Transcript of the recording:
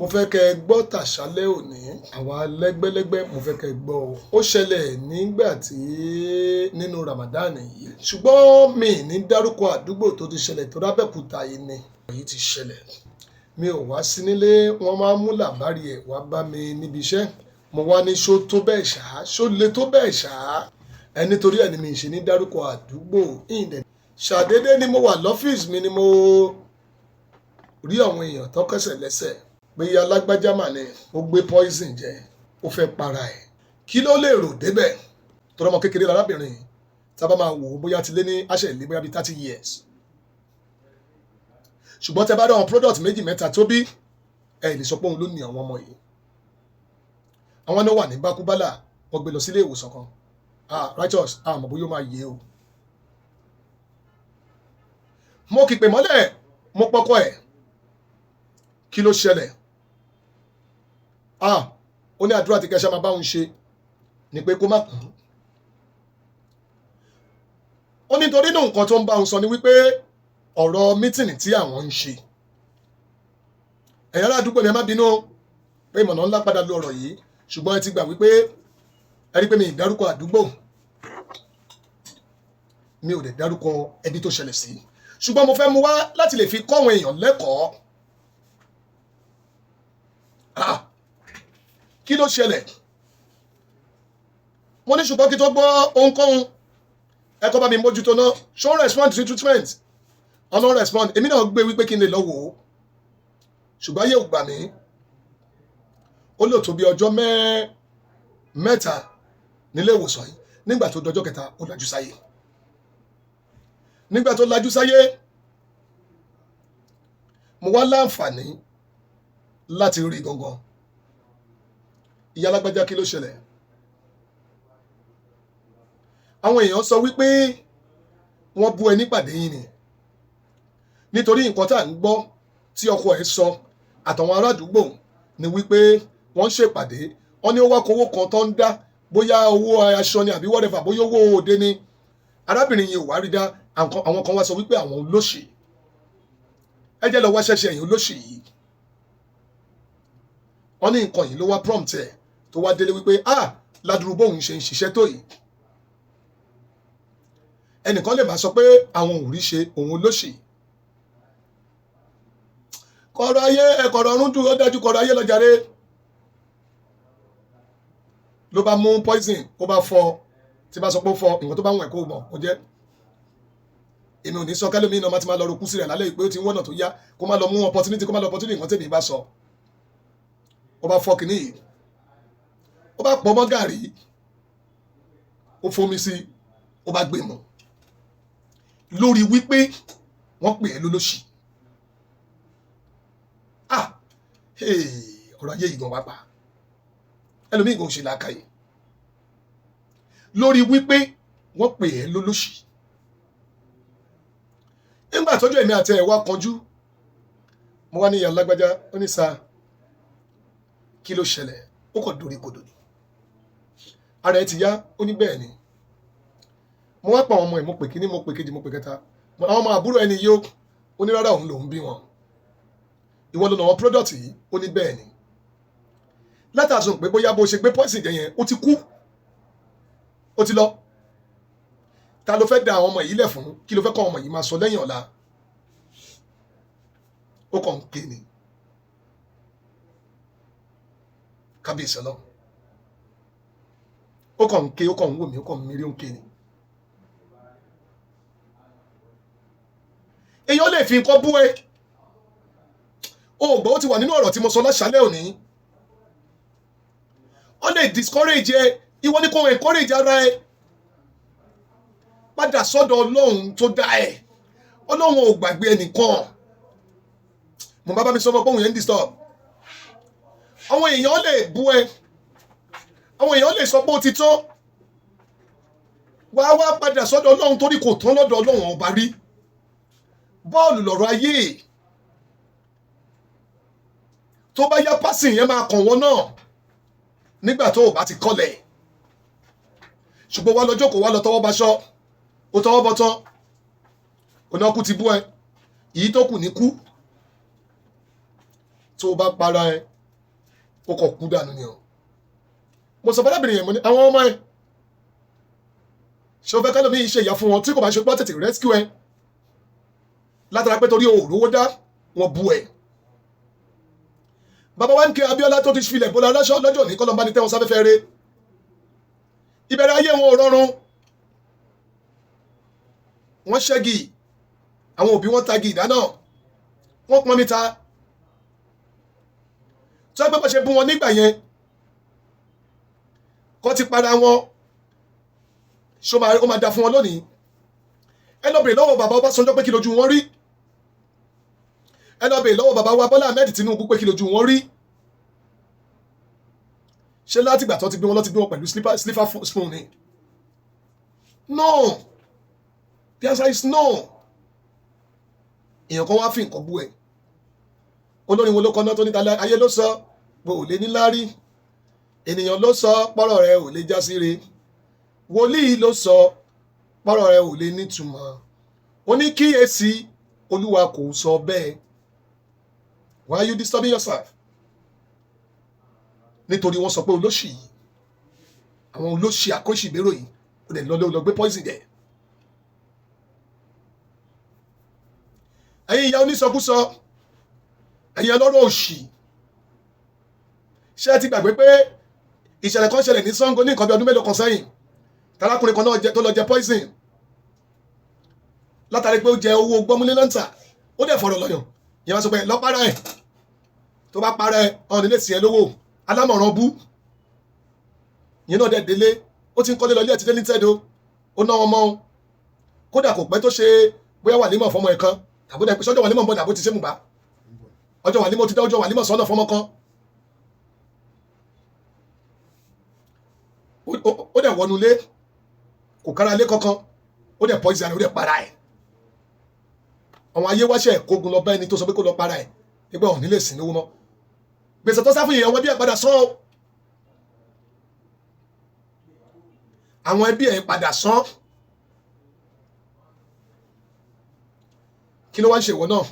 mo fẹ́ kẹ́ ẹ gbọ́ tàṣálẹ́ òní àwa lẹ́gbẹ́lẹ́gbẹ́ mo fẹ́ kẹ́ ẹ gbọ́ o. Ó ṣẹlẹ̀ nígbà tí nínú Ramadan yìí ṣùgbọ́n mi ní dárúkọ àdúgbò tó ti ṣẹlẹ̀ tó rábẹ́kúta yìí ni èyí ti ṣẹlẹ̀. Mi ò wá sí nílé, wọ́n máa ń mú làbárí ẹ̀ wá bá mi níbi iṣẹ́. Mo wá ní ṣó tó bẹ́ẹ̀ ṣá, ṣó le tó bẹ́ẹ̀ ṣá. Nítorí ẹ̀ ni mi ṣe ní dárúkọ àdúgbò ìdẹ̀. Ṣàdédé ni mo wà lọ́fíìsì mi ni mo rí àwọn èèyàn tó kẹ́sẹ̀ lẹ́sẹ̀ pé alágbájá mà ní ó gbé poison jẹ, ó fẹ́ para ẹ̀. Kí ló lè rò débẹ̀? Tọ́rọ ọmọ kékeré lárábìnrin tá a bá máa wò ó bóyá ti lé ní àṣẹ ìlé bóyá bíi 30 years. Ṣùgbọ́n tẹ bá dá àwọn product méjì mẹ́ta tó bí ẹ lè sọ pé òun ló ní àwọn ọmọ yìí. Àwọn náà wà ní bákúbálà, wọ́n gbé lọ sílé ìwòsàn kan. Righteous àmọ́ bóyá ó máa yé o. Mo kìpè mọ́lẹ̀, mo pọ́kọ́ ẹ̀. Kí ló ṣẹlẹ̀? Ó ní àdúrà tí kẹ́ṣà máa bá òun ṣe ni pé kó má kú. Ó ní torí náà nǹkan tó ń bá òun sọ ni wípé ọ̀rọ̀ mítìnì tí àwọn ń ṣe. Ẹ̀yin ará àdúgbò mi ẹ má bínú pé ìmọ̀nà ńlá padà lu ọ̀rọ̀ yìí ṣùgbọ́n ẹ ti gbà wípé ẹ rí pé mi ì dárúkọ àdúgbò. Mi ò lè dárúkọ ẹbí tó ṣẹlẹ̀ sí. Ṣùgbọ́n mo fẹ́ mú wá láti lè fi kọ́ àwọn èèyàn lẹ́kọ̀ọ́. Kí ló ṣẹlẹ̀? Mo ní ṣùgbọ́n kí tó gbọ́ ohunkóhun ẹ kọ́ bá mi mójútó náà. Ṣó ń respond sí treatment? Ọ̀nà respond. Èmi náà gbé wípé kí n lè lọ wò ó. Ṣùgbọ́n ayé ò gbà mí. Ó lò tó bí ọjọ́ mẹ́ta nílé ìwòsàn yìí. Nígbà tó dọjọ́ kẹta ó lajú sáyé. Nígbà tó lajú sáyé mo wá láǹfààní láti rí gangan. Ìyá alágbájá kí ló ṣẹlẹ̀? Àwọn èèyàn sọ wípé wọ́n bú ẹ nípàdé yìí ni nítorí nǹkan tá à ń gbọ́ tí ọkọ ẹ̀ sọ àtàwọn ará àdúgbò ni wípé wọ́n ń ṣèpàdé wọ́n ní ó wá kówó kan tó ń dá bóyá owó aṣọ ni àbí whatever bóyá owó òde ni. Arábìnrin yìí ò wá rí dá, àwọn kan wá sọ wípé àwọn olóṣì. Ẹ jẹ́ lọ wá ṣẹ́ṣẹ́ ẹ̀yìn olóṣì yìí. Wọ́n ní nǹkan yìí ló wá prompt ẹ̀ tó wá délé wípé ládùúgbò bóun ṣe ń ṣiṣẹ́ tó yìí. Ẹnìkan lè máa sọ pé àwọn ò rí ṣe òun olóṣì. Kọ̀rọ̀ ayé ẹ̀kọ̀rọ̀ ọ̀run dùn ó dájú kọ̀rọ̀ ayé lọ́jàre. Ló bá mú poison ó bá fọ, tí bá sọ pé ó fọ nǹkan tó bá wọ̀n ẹ̀ kó mọ̀ ó jẹ́. Èmi ò ní sọ kẹ́lómi náà máa ti máa lọ rokú sílẹ̀ lálẹ́ ìpé ó ti ń wọ́nà tó yá kó má lọ mú opportunity nǹkan tèmi bá sọ. Ó bá fọ́ kìíní yìí. Ó bá pọ̀ mọ́ gàrí. Ó fomi sí, ó bá gbé mu. Lórí wípé wọ́n pè é lólóṣì. Ọ̀rọ̀ ayé ìgbọ̀n wá pa. Ẹlòmíì gan ṣe làákàyè. Lórí wípé wọ́n pè é lólóṣì. Nígbà tọ́jú èmi àti ẹ̀ wá kanjú, mo wá ní ìyá lágbájá, ó ní sá, kí ló ṣẹlẹ̀? Ó kàn dorí kodò ni. Ara ẹ ti yá, ó ní bẹ́ẹ̀ ni. Mo wá pa àwọn ọmọ ẹ̀, mo pè kíní, mo pè kejì, mo pè kẹta. Àwọn ọmọ àbúrò ẹni yóò, ó ní rárá òun lòun bí wọn. Ìwọ ló nà wọn product yìí, ó ní bẹ́ẹ̀ ni. Látàsùn pé bóyá bó ṣe gbé poison jẹ yẹn, ó ti kú. Ó ti lọ. Ta ló fẹ́ da àwọn ọmọ yìí lẹ̀ fún? Kí ló fẹ́ kọ́ ọmọ yìí máa sọ lẹ́yìn ọ̀la? Ó kàn ń ké ni. Kábíyèsí Ọlọ́run. Ó kàn ń ké, ó kàn ń wò mí, ó kàn ń mírí ó ń ké ni. Èèyàn lè fi nǹkan bú ẹ. Ògbó ti wà nínú ọ̀rọ̀ tí mo sọ láṣálẹ́ òní. Ó lè discourage ẹ, ìwọ ni kò encourage ara ẹ. Padà sọ́dọ̀ Ọlọ́run tó dá ẹ. Ọlọ́run ò gbàgbé ẹnìkan. Mo bá mi sọ fún ohun yẹn disturb. Àwọn èèyàn lè bú ẹ. Àwọn èèyàn lè sọ pé ó ti tó. Wá padà sọ́dọ̀ Ọlọ́run torí kò tán lọ́dọ̀ Ọlọ́run ọba rí. Bọ́ọ̀lù lọ̀rọ̀ ayé. Tó bá yá passing yẹn máa kàn wọ́n náà nígbà tó o bá ti kọ́lẹ̀. Ṣùgbọ́n wá lọ jókòó wá lọ tọwọ́ baṣọ. Ó tọwọ́ bọ tán. Ọ̀nà kú ti bú ẹ. Èyí tó kù ní kú. Tó o bá para ẹ ó kọ̀ kú dànù ni o. Mo sọ fọlábìnrin yẹn mo ní àwọn ọmọ ẹ ṣé o fẹ́ kálọ̀ mi ṣe ìyá fún wọn tí kò bá ṣe pọ́ tètè rescue ẹ látara pé torí òòrówó dá wọn bu ẹ. Bàbá wa ń ké Abíọ́lá tó ti filẹ̀ bọ́lá aláṣọ lọ́jọ́ ní kọ́lọ́mbá ní tẹ́wọ́n sáfẹ́fẹ́ rẹ ìbẹ̀rẹ̀ ayé wọn ò rọrùn. Wọ́n ṣẹ́gi àwọn òbí wọn tagi ìdáná wọ́n pọn mítà tó ẹgbẹ́ bọ́ ṣe bú wọn nígbà yẹn kọ́ ti para wọn ṣó ó máa da fún wọn lónìí. Ẹ lọ bèèrè lọ́wọ́ bàbá Ọbásanjọ́ pé kí lójú wọn rí. Ẹ lọ bèèrè lọ́wọ́ bàbá wa Bọ́lá Ahmed Tinubu pé kí lójú wọn rí. Ṣé látìgbà tó ti gbé wọn lọ ti gbé wọn pẹ̀lú slipper spoon ni? No, the answer is no. Èèyàn kan wá fi nǹkan bú ẹ. Olórin wo ló kọ́ náà tó níta ayé ló sọ pé ò lè níláárí. Ènìyàn ló sọ pọ́rọ̀ rẹ ò lè já sí re. Wòlíì ló sọ pọ́rọ̀ rẹ ò lè nítumọ̀. Ó ní kíyèsí Olúwa kò sọ bẹ́ẹ̀. Why are you disturbing yourself? Nítorí wọ́n sọ pé olóṣì yìí àwọn olóṣì àkóṣìbérò yìí ó dẹ̀ lọ gbé poison dẹ̀. Ẹ̀yin ìyá onísọkúsọ ẹ̀yin ọlọ́rọ̀ òṣì ṣé ẹ ti gbàgbé pé ìṣẹ̀lẹ̀ kan ṣẹlẹ̀ ní Ṣàngó ní nǹkan bí ọdún mélòó kan sẹ́yìn tarákùnrin kan náà tó lọ jẹ poison látàrí pé ó jẹ owó gbọ́múlé náà ń tà ó dẹ̀ fọ̀rọ̀ lọ́yàn ìyẹn wá sọ pé lọ́pàá ẹ̀ tó bá parẹ́ ọ̀nà ilé sí ẹ lówó alámọ̀ràn bú ìyẹn náà dẹ̀ délé ó ti ń kọ́lé lọ ilé ẹ̀tí délé tẹ́do ó ná wọn mọ́ kódà kò pẹ́ tó ṣe bóyá wàlímọ̀ fọmọ ẹ̀ kan tàbí sọ́jọ́ wàlímọ̀ ń bọ̀ dàbó ti ṣe mú bá ọjọ́ wàlímọ̀ ti dá ọjọ́ wàlímọ̀ sọ́nà fọmọ kan ó dẹ̀ wọnú ilé kò kára ilé kankan ó dẹ̀ poison rẹ̀ ó dẹ̀ para ẹ̀ àwọn ayé wáṣẹ̀ kógun lọ bá ẹni tó sọ pé kó lọ para ẹ̀ nígbà wọn nílé sí lówó mọ́ gbèsè tó sáfún ìyàwó ẹbí ẹ̀ padà sán àwọn ẹbí ẹ̀ padà sán kí ló wá ń ṣèwọ náà